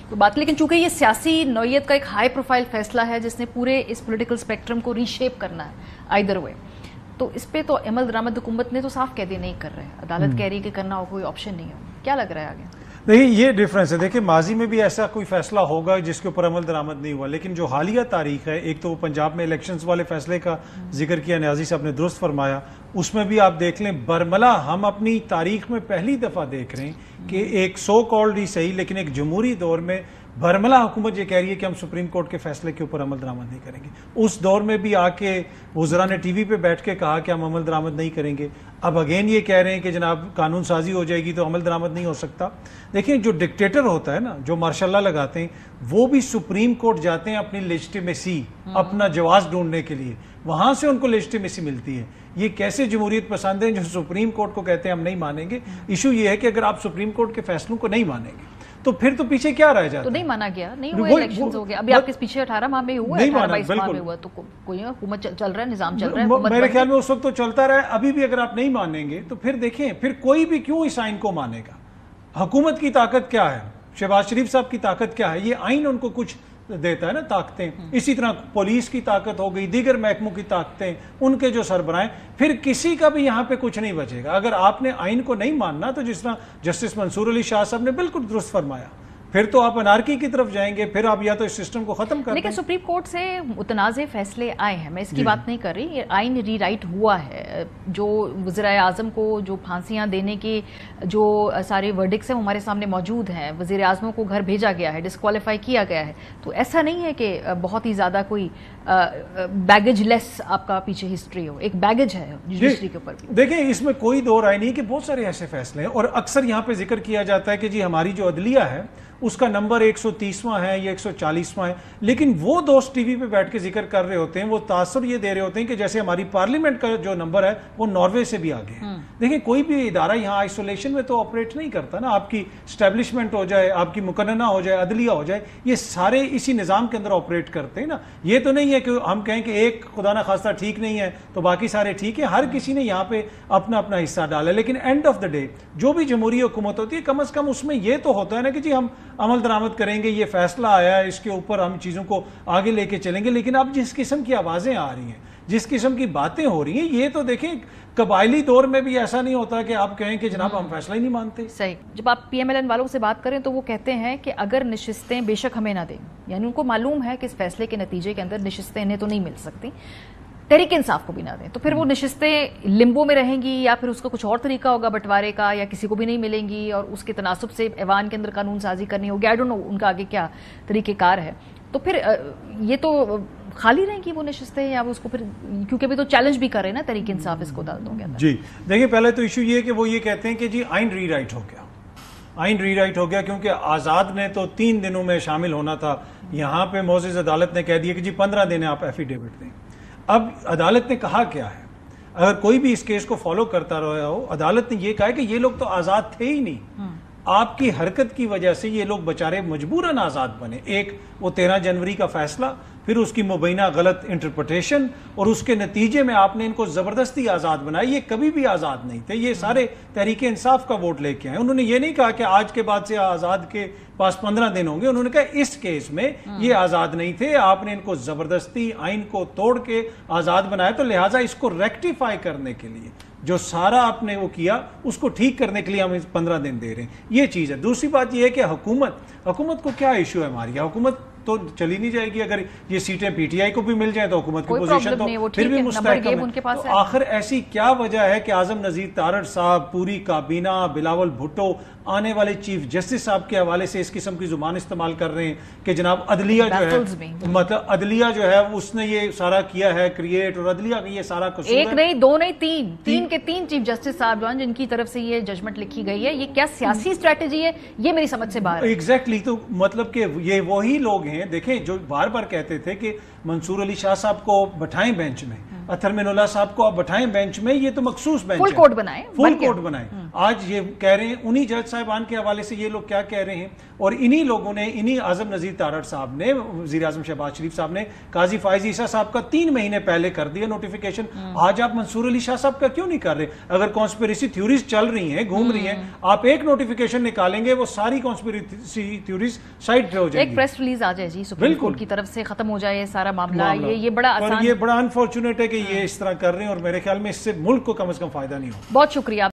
کوئی بات. لیکن چونکہ یہ سیاسی نوعیت کا ایک ہائی پروفائل فیصلہ ہے جس نے پورے اس پولیٹیکل اسپیکٹرم کو ری شیپ کرنا ہے آئیدر وے, تو اس پہ تو عمل درآمد حکومت نے تو صاف کہہ دیا نہیں کر رہے, عدالت کہہ رہی ہے کہ کرنا ہو کوئی آپشن نہیں ہے. کیا لگ رہا ہے آگے؟ نہیں, یہ ڈیفرنس ہے. دیکھیں ماضی میں بھی ایسا کوئی فیصلہ ہوگا جس کے اوپر عمل درآمد نہیں ہوا, لیکن جو حالیہ تاریخ ہے, ایک تو وہ پنجاب میں الیکشنز والے فیصلے کا ذکر کیا نیازی صاحب نے, درست فرمایا. اس میں بھی آپ دیکھ لیں برملا ہم اپنی تاریخ میں پہلی دفعہ دیکھ رہے ہیں کہ ایک سو کالڈ ہی صحیح لیکن ایک جمہوری دور میں برملا حکومت یہ کہہ رہی ہے کہ ہم سپریم کورٹ کے فیصلے کے اوپر عمل درآمد نہیں کریں گے. اس دور میں بھی آ کے وزراء نے ٹی وی پہ بیٹھ کے کہا کہ ہم عمل درآمد نہیں کریں گے. اب اگین یہ کہہ رہے ہیں کہ جناب قانون سازی ہو جائے گی تو عمل درآمد نہیں ہو سکتا. دیکھیں جو ڈکٹیٹر ہوتا ہے نا, جو ماشاء اللہ لگاتے ہیں, وہ بھی سپریم کورٹ جاتے ہیں اپنی لیجٹیمیسی, اپنا جواز ڈھونڈنے کے لیے, وہاں سے ان کو لیجٹیمیسی ملتی ہے. یہ کیسے جمہوریت پسند ہیں جو سپریم کورٹ کو کہتے ہیں ہم نہیں مانیں گے. ایشو یہ ہے کہ اگر آپ سپریم کورٹ کے فیصلوں کو نہیں مانیں گے تو پھر تو پیچھے کیا رہ جاتا ہے؟ تو نہیں مانا گیا, نہیں ہوئے الیکشنز ہو گیا. ابھی آپ کے پیچھے 18 ماہ میں ہوا ہے, 18-22 ماہ میں ہوا, تو کوئی حکومت چل رہا ہے, نظام چل رہا ہے. میرے خیال میں اس وقت تو چلتا رہا ہے. ابھی بھی اگر آپ نہیں مانیں گے تو پھر دیکھیں پھر کوئی بھی کیوں اس آئین کو مانے گا. حکومت کی طاقت کیا ہے, شہباز شریف صاحب کی طاقت کیا ہے, یہ آئین ان کو کچھ دیتا ہے نا طاقتیں. اسی طرح پولیس کی طاقت ہو گئی, دیگر محکموں کی طاقتیں, ان کے جو سربراہ ہیں, پھر کسی کا بھی یہاں پہ کچھ نہیں بچے گا. اگر آپ نے آئین کو نہیں ماننا تو جس طرح جسٹس منصور علی شاہ صاحب نے بالکل درست فرمایا, پھر تو آپ انارکی کی طرف جائیں گے, پھر آپ یا تو اس سسٹم کو ختم کر دیں. لیکن سپریم کورٹ سے متنازع فیصلے آئے ہیں, میں اس کی بات نہیں کر رہی, یہ آئین ری رائٹ ہوا ہے. جو وزراء اعظم کو جو پھانسیاں دینے کے جو سارے ورڈکس ہیں وہ ہمارے سامنے موجود ہیں, وزیر اعظموں کو گھر بھیجا گیا ہے, ڈسکوالیفائی کیا گیا ہے. تو ایسا نہیں ہے کہ بہت ہی زیادہ کوئی بیگیج لیس آپ کا پیچھے ہسٹری ہو, ایک بیگیج ہے جوڈیشری کے اوپر بھی. دیکھیں اس میں کوئی دو رائے نہیں کہ بہت سارے ایسے فیصلے ہیں, اور اکثر یہاں پہ ذکر کیا جاتا ہے کہ جی ہماری جو عدلیہ ہے اس کا نمبر 130واں ہے یا 140واں ہے, لیکن وہ دوست ٹی وی پہ بیٹھ کے ذکر کر رہے ہوتے ہیں, وہ تاثر یہ دے رہے ہوتے ہیں کہ جیسے ہماری پارلیمنٹ کا جو نمبر ہے وہ ناروے سے بھی آگے ہے. دیکھیں کوئی بھی ادارہ یہاں آئسولیشن میں تو آپریٹ نہیں کرتا نا. آپ کی اسٹیبلشمنٹ ہو جائے, آپ کی مقننہ ہو جائے, عدلیہ ہو جائے, یہ سارے اسی نظام کے اندر آپریٹ کرتے ہیں نا. یہ تو نہیں ہے کہ ہم کہیں کہ ایک خدا نہ خواستہ ٹھیک نہیں ہے تو باقی سارے ٹھیک ہیں. ہر کسی نے یہاں پہ اپنا اپنا حصہ ڈالا, لیکن اینڈ آف دا ڈے جو بھی جمہوری حکومت ہوتی ہے کم از کم اس میں یہ تو ہوتا ہے نا کہ جی ہم عمل درآمد کریں گے, یہ فیصلہ آیا ہے, اس کے اوپر ہم چیزوں کو آگے لے کے چلیں گے. لیکن اب جس قسم کی آوازیں آ رہی ہیں, جس قسم کی باتیں ہو رہی ہیں, یہ تو دیکھیں قبائلی دور میں بھی ایسا نہیں ہوتا کہ آپ کہیں کہ جناب ہم فیصلہ ہی نہیں مانتے. صحیح. جب آپ پی ایم ایل این والوں سے بات کریں تو وہ کہتے ہیں کہ اگر نشستیں بے شک ہمیں نہ دیں, یعنی ان کو معلوم ہے کہ اس فیصلے کے نتیجے کے اندر نشستیں انہیں تو نہیں مل سکتی, تحریک انصاف کو بھی نہ دیں, تو پھر وہ نشستیں لمبو میں رہیں گی یا پھر اس کا کچھ اور طریقہ ہوگا بٹوارے کا, یا کسی کو بھی نہیں ملیں گی اور اس کے تناسب سے ایوان کے اندر قانون سازی کرنی ہوگی. آئی ڈونٹ نو ان کا آگے کیا طریقہ کار ہے. تو پھر یہ تو خالی رہیں گی وہ نشستیں, یا وہ اس کو پھر, کیونکہ بھی تو چیلنج بھی کر رہے ہیں نا تحریک انصاف اس کو عدالتوں کے اندر. جی دیکھیں پہلے تو ایشو یہ ہے کہ وہ یہ کہتے ہیں کہ جی آئین ری رائٹ ہو گیا, آئین ری رائٹ ہو گیا کیونکہ آزاد نے تو 3 دنوں میں شامل ہونا تھا. یہاں پہ معزز عدالت نے کہہ دیا کہ جی 15 دن آپ ایفیڈیوٹ دیں. اب عدالت نے کہا کیا ہے, اگر کوئی بھی اس کیس کو فالو کرتا رہا ہو, عدالت نے یہ کہا کہ یہ لوگ تو آزاد تھے ہی نہیں, آپ کی حرکت کی وجہ سے یہ لوگ بچارے مجبوراً آزاد بنے. ایک وہ 13 جنوری کا فیصلہ, پھر اس کی مبینہ غلط انٹرپریٹیشن, اور اس کے نتیجے میں آپ نے ان کو زبردستی آزاد بنایا. یہ کبھی بھی آزاد نہیں تھے, یہ سارے تحریک انصاف کا ووٹ لے کے آئے. انہوں نے یہ نہیں کہا کہ آج کے بعد سے آزاد کے پاس 15 دن ہوں گے. انہوں نے کہا اس کیس میں یہ آزاد نہیں تھے, آپ نے ان کو زبردستی آئین کو توڑ کے آزاد بنایا, تو لہٰذا اس کو ریکٹیفائی کرنے کے لیے جو سارا آپ نے وہ کیا اس کو ٹھیک کرنے کے لیے ہم 15 دن دے رہے ہیں. یہ چیز ہے. دوسری بات یہ ہے کہ حکومت کو کیا ایشو ہے ہماری, حکومت تو چلی نہیں جائے گی. اگر یہ سیٹیں پی ٹی آئی کو بھی مل جائیں تو حکومت کی پوزیشن تو پھر بھی مستحکم ہے. تو آخر ایسی کیا وجہ ہے کہ اعظم نذیر تارڑ صاحب, پوری کابینہ, بلاول بھٹو, آنے والے چیف جسٹس صاحب کے حوالے سے اس قسم کی زبان استعمال کر رہے ہیں کہ جناب عدلیہ جو ہے, مطلب عدلیہ جو ہے اس نے یہ سارا کیا ہے کریٹ, اور عدلیہ کا یہ سارا قصور ہے. ایک نہیں, دو نہیں, تین کے 3 چیف جسٹس صاحب جن کی طرف سے یہ ججمنٹ لکھی گئی ہے. یہ کیا سیاسی اسٹریٹجی ہے, یہ میری سمجھ سے باہر ہے. ایگزیکٹلی. تو مطلب کہ یہ وہی لوگ ہیں, دیکھیں جو بار بار کہتے تھے کہ منصور علی شاہ صاحب کو بٹھائیں بینچ میں, اطہر من اللہ صاحب کو آپ بٹھائیں بینچ میں, یہ تو مخصوص بینچ فل کوٹ بنائیں, فل کوٹ بنائیں. آج یہ کہہ رہے ہیں انہی جج صاحبان کے حوالے سے یہ لوگ کیا کہہ رہے ہیں, اور انہی لوگوں نے, انہی اعظم نذیر تارڑ صاحب نے, وزیر اعظم شہباز شریف صاحب نے قاضی فائز عیسیٰ صاحب کا 3 مہینے پہلے کر دیا نوٹیفیکیشن. آج آپ منصور علی شاہ صاحب کا کیوں نہیں کر رہے؟ اگر کانسپیریسی تھیوریز چل رہی ہیں, گھوم رہی ہیں, آپ ایک نوٹیفیکیشن نکالیں گے, وہ ساری کانسپیریسی تھیوریز سائڈ پہ ہو جائیں گی. ایک پریس ریلیز آ جائے جی سپریم کورٹ کی طرف سے, ختم ہو جائے سارا معاملہ. یہ بڑا آسان, یہ بڑا انفارچونیٹ ہے کہ یہ اس طرح کر رہے ہیں, اور میرے خیال میں اس سے ملک کو کم از کم فائدہ نہیں ہو. بہت شکریہ.